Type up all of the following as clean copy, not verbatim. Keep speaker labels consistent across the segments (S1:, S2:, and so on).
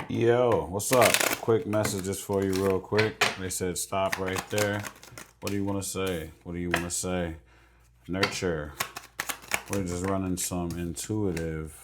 S1: Yo, what's up? Quick messages for you, real quick. They said stop right there. What do you want to say? What do you want to say? Nurture. We're just running some intuitive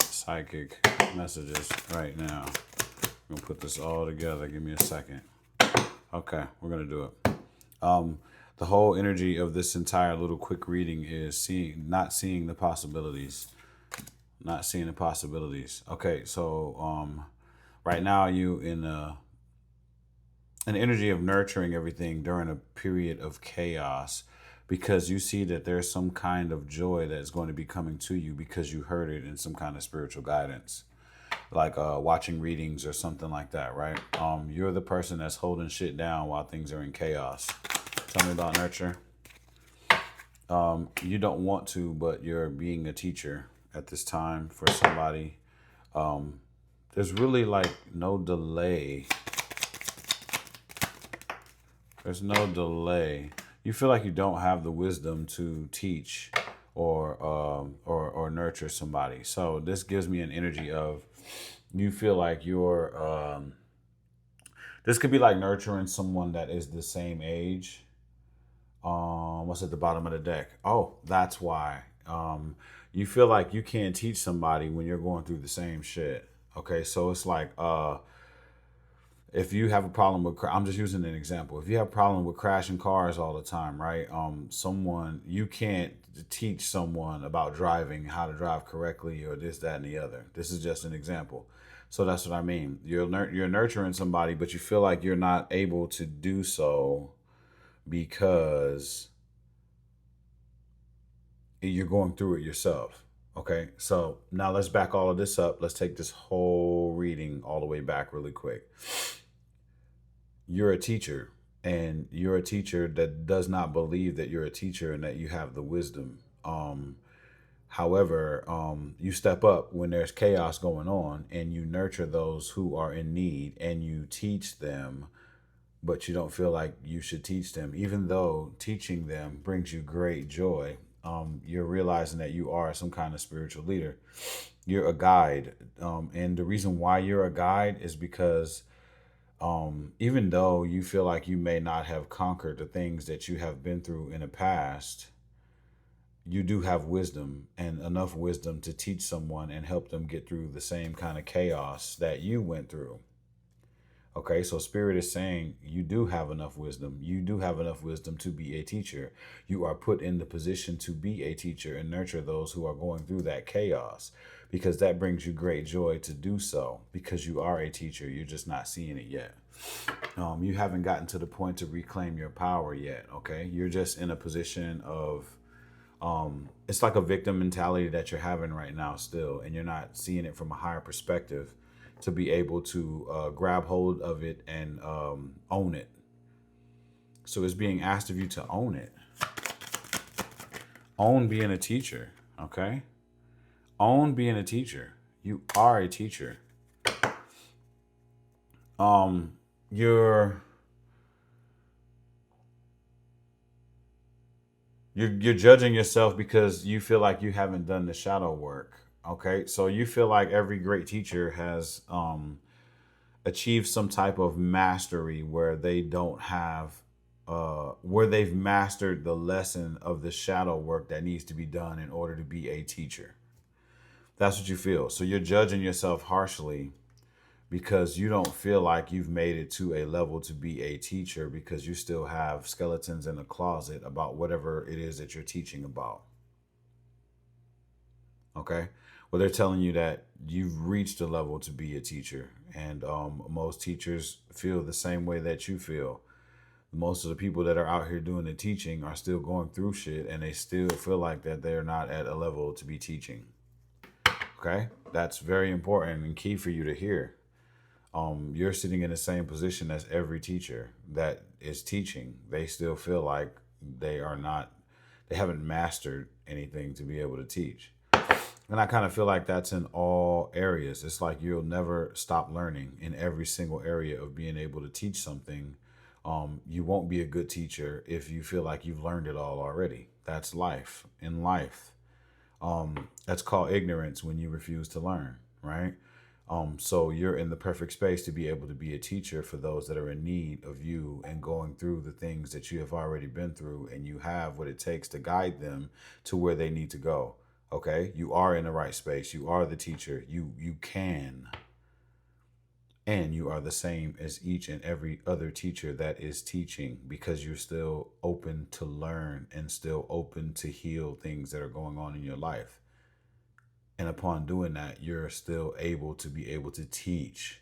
S1: psychic messages right now. I'm gonna put this all together. Give me a second. Okay, we're gonna do it. The whole energy of this entire little quick reading is not seeing the possibilities, not seeing the possibilities. Okay, so right now you in an energy of nurturing everything during a period of chaos because you see that there's some kind of joy that's going to be coming to you because you heard it in some kind of spiritual guidance, like watching readings or something like that, right? You're the person that's holding shit down while things are in chaos. Tell me about nurture. You don't want to, but you're being a teacher at this time for somebody. There's really like no delay. There's no delay. You feel like you don't have the wisdom to teach or nurture somebody. So this gives me an energy of you feel like you're. This could be like nurturing someone that is the same age. What's at the bottom of the deck? Oh, that's why. You feel like you can't teach somebody when you're going through the same shit. Okay, so it's like if you have a problem with I'm just using an example. If you have a problem with crashing cars all the time, right? Someone you can't teach someone about driving, how to drive correctly, or this, that, and the other. This is just an example. So that's what I mean. You're nurturing somebody, but you feel like you're not able to do so because you're going through it yourself. Okay, so now let's back all of this up. Let's take this whole reading all the way back really quick. You're a teacher, and you're a teacher that does not believe that you're a teacher and that you have the wisdom. However, you step up when there's chaos going on and you nurture those who are in need and you teach them, but you don't feel like you should teach them, even though teaching them brings you great joy. You're realizing that you are some kind of spiritual leader. You're a guide. And the reason why you're a guide is because even though you feel like you may not have conquered the things that you have been through in the past, you do have wisdom and enough wisdom to teach someone and help them get through the same kind of chaos that you went through. Okay, so Spirit is saying you do have enough wisdom. You do have enough wisdom to be a teacher. You are put in the position to be a teacher and nurture those who are going through that chaos because that brings you great joy to do so because you are a teacher. You're just not seeing it yet. You haven't gotten to the point to reclaim your power yet. Okay, you're just in a position of it's like a victim mentality that you're having right now still, and you're not seeing it from a higher perspective to be able to grab hold of it and own it. So it's being asked of you to own it. Own being a teacher, okay? Own being a teacher. You are a teacher. Um, you're you're judging yourself because you feel like you haven't done the shadow work. Okay, so you feel like every great teacher has achieved some type of mastery where they don't have where they've mastered the lesson of the shadow work that needs to be done in order to be a teacher. That's what you feel. So you're judging yourself harshly because you don't feel like you've made it to a level to be a teacher because you still have skeletons in the closet about whatever it is that you're teaching about. Okay. Well, they're telling you that you've reached a level to be a teacher, and most teachers feel the same way that you feel. Most of the people that are out here doing the teaching are still going through shit, and they still feel like that they're not at a level to be teaching. Okay, that's very important and key for you to hear. You're sitting in the same position as every teacher that is teaching. They still feel like they are not, they haven't mastered anything to be able to teach. And I kind of feel like that's in all areas. It's like you'll never stop learning in every single area of being able to teach something. You won't be a good teacher if you feel like you've learned it all already. That's life. In life, That's called ignorance when you refuse to learn, right? So you're in the perfect space to be able to be a teacher for those that are in need of you and going through the things that you have already been through, and you have what it takes to guide them to where they need to go. Okay, you are in the right space. You are the teacher. You can, and you are the same as each and every other teacher that is teaching, because you're still open to learn and still open to heal things that are going on in your life. And upon doing that, you're still able to be able to teach.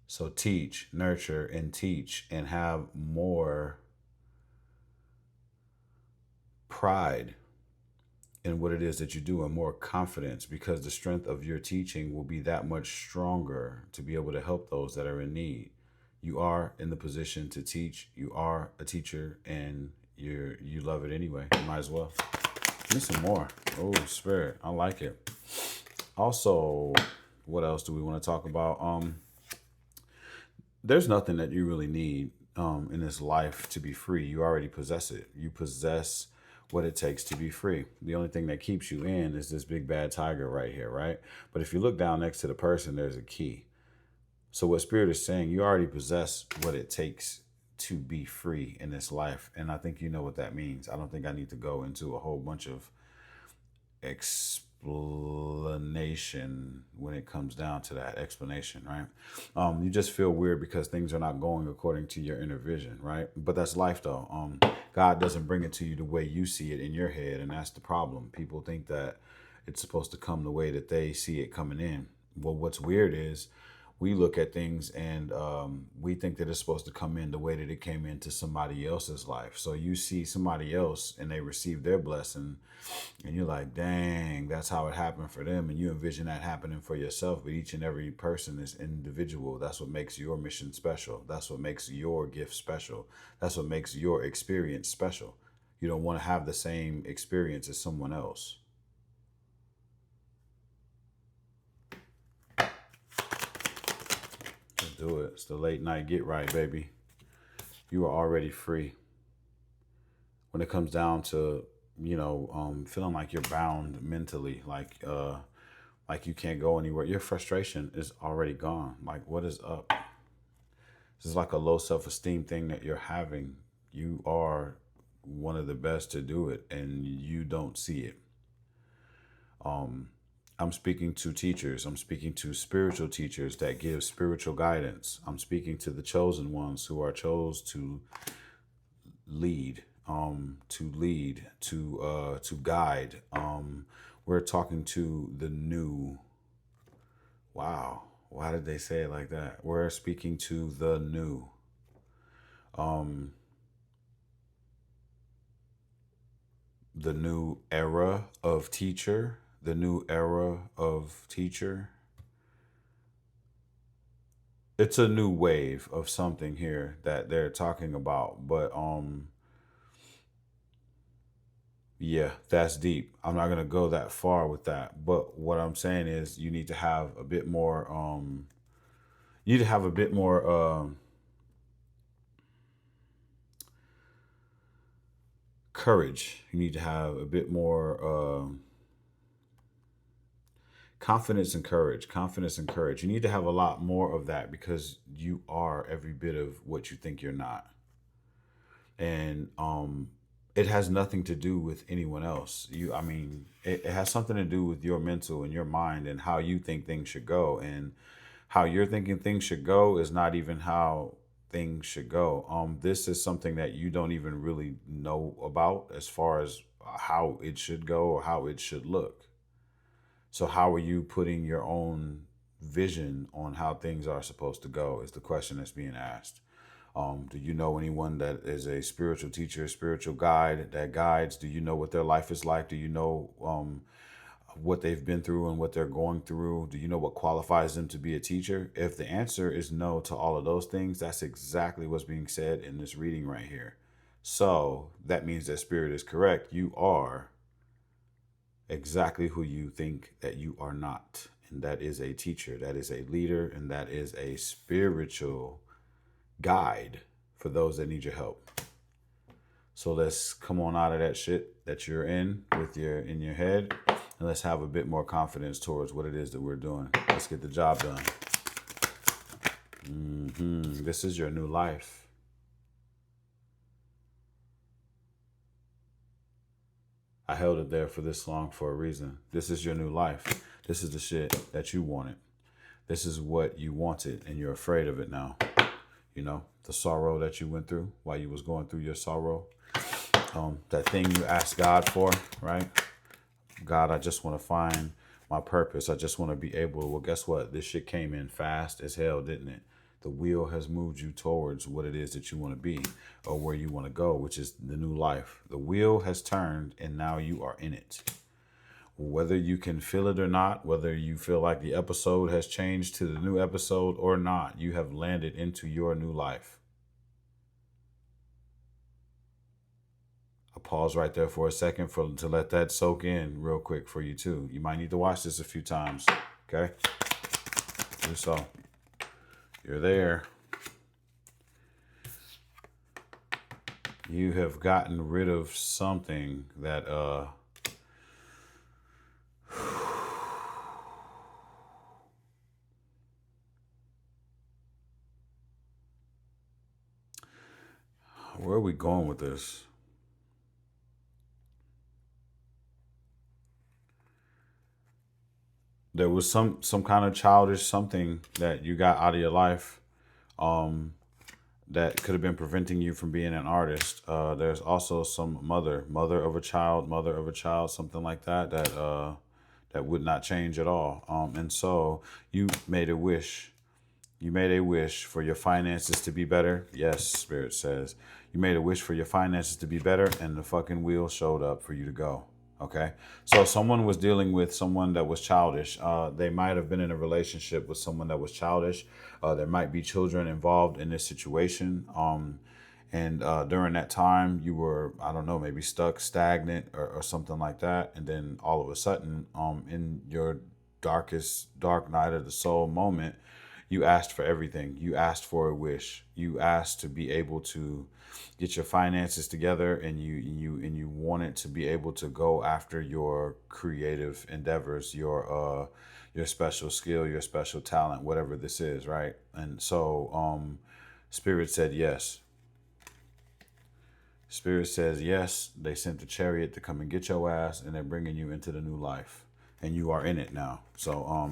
S1: So teach, nurture, and teach, and have more pride in what it is that you do and more confidence, because the strength of your teaching will be that much stronger to be able to help those that are in need. You are in the position to teach. You are a teacher, and you love it anyway. You might as well. Give me some more. Oh, Spirit, I like it. Also, what else do we want to talk about? There's nothing that you really need in this life to be free. You already possess it. You possess what it takes to be free. The only thing that keeps you in is this big bad tiger right here, right? But if you look down next to the person, there's a key. So what Spirit is saying, you already possess what it takes to be free in this life. And I think you know what that means. I don't think I need to go into a whole bunch of explanation when it comes down to that explanation, right? You just feel weird because things are not going according to your inner vision, right? But that's life, though. God doesn't bring it to you the way you see it in your head, and that's the problem. People think that it's supposed to come the way that they see it coming in. Well, what's weird is we look at things and we think that it's supposed to come in the way that it came into somebody else's life. So you see somebody else and they receive their blessing, and you're like, dang, that's how it happened for them. And you envision that happening for yourself. But each and every person is individual. That's what makes your mission special. That's what makes your gift special. That's what makes your experience special. You don't want to have the same experience as someone else. Let's do it. It's the late night get right, baby. You are already free. When it comes down to, feeling like you're bound mentally, like you can't go anywhere, your frustration is already gone. Like, what is up? This is like a low self-esteem thing that you're having. You are one of the best to do it, and you don't see it. I'm speaking to teachers. I'm speaking to spiritual teachers that give spiritual guidance. I'm speaking to the chosen ones who are chose to lead, to guide. We're talking to the new. Wow, why did they say it like that? We're speaking to the new. Um, the new era of teacher. The new era of teacher. It's a new wave of something here that they're talking about, but yeah, that's deep. I'm not gonna go that far with that. But what I'm saying is you need to have a bit more you need to have a bit more courage. You need to have a bit more confidence and courage. Confidence and courage. You need to have a lot more of that, because you are every bit of what you think you're not. And it has nothing to do with anyone else. It has something to do with your mental and your mind and how you think things should go. And how you're thinking things should go is not even how things should go. This is something that you don't even really know about as far as how it should go or how it should look. So how are you putting your own vision on how things are supposed to go is the question that's being asked. Do you know anyone that is a spiritual teacher, spiritual guide that guides? Do you know what their life is like? Do you know what they've been through and what they're going through? Do you know what qualifies them to be a teacher? If the answer is no to all of those things, that's exactly what's being said in this reading right here. So that means that Spirit is correct. You are exactly who you think that you are not. And that is a teacher, that is a leader, and that is a spiritual guide for those that need your help. So let's come on out of that shit that you're in with in your head, and let's have a bit more confidence towards what it is that we're doing. Let's get the job done. This is your new life. I held it there for this long for a reason. This is your new life. This is the shit that you wanted. This is what you wanted, and you're afraid of it now. You know, the sorrow that you went through while you was going through your sorrow. That thing you asked God for, right? God, I just want to find my purpose. I just want to be able. Well, guess what? This shit came in fast as hell, didn't it? The wheel has moved you towards what it is that you want to be or where you want to go, which is the new life. The wheel has turned and now you are in it. Whether you can feel it or not, whether you feel like the episode has changed to the new episode or not, you have landed into your new life. I'll pause right there for a second to let that soak in real quick for you too. You might need to watch this a few times, okay? Do so. You're there. You have gotten rid of something that where are we going with this? There was some kind of childish something that you got out of your life that could have been preventing you from being an artist. There's also some mother of a child, something like that that would not change at all. And so you made a wish. You made a wish for your finances to be better. Yes, Spirit says. You made a wish for your finances to be better, and the fucking wheel showed up for you to go. Okay? So someone was dealing with someone that was childish. They might have been in a relationship with someone that was childish. There might be children involved in this situation. And during that time, you were, I don't know, maybe stuck, stagnant, or something like that. And then all of a sudden, in your dark night of the soul moment, you asked for everything. You asked for a wish. You asked to be able to get your finances together, and you wanted to be able to go after your creative endeavors, your special skill, your special talent, whatever this is, right? And so Spirit said yes. Spirit says yes. They sent the chariot to come and get your ass, and they're bringing you into the new life, and you are in it now. So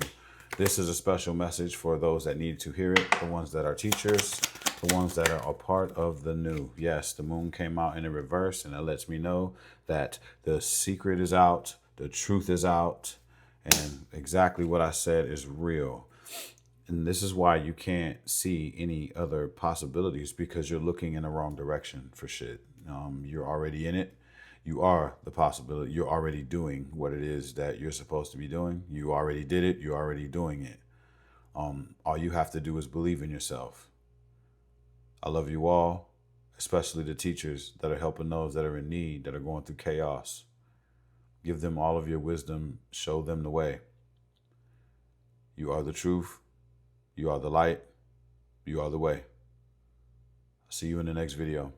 S1: this is a special message for those that need to hear it, the ones that are teachers, the ones that are a part of the new. Yes, the moon came out in a reverse, and that lets me know that the secret is out, the truth is out, and exactly what I said is real. And this is why you can't see any other possibilities, because you're looking in the wrong direction for shit. You're already in it. You are the possibility. You're already doing what it is that you're supposed to be doing. You already did it. You're already doing it. All you have to do is believe in yourself. I love you all, especially the teachers that are helping those that are in need, that are going through chaos. Give them all of your wisdom. Show them the way. You are the truth. You are the light. You are the way. I'll see you in the next video.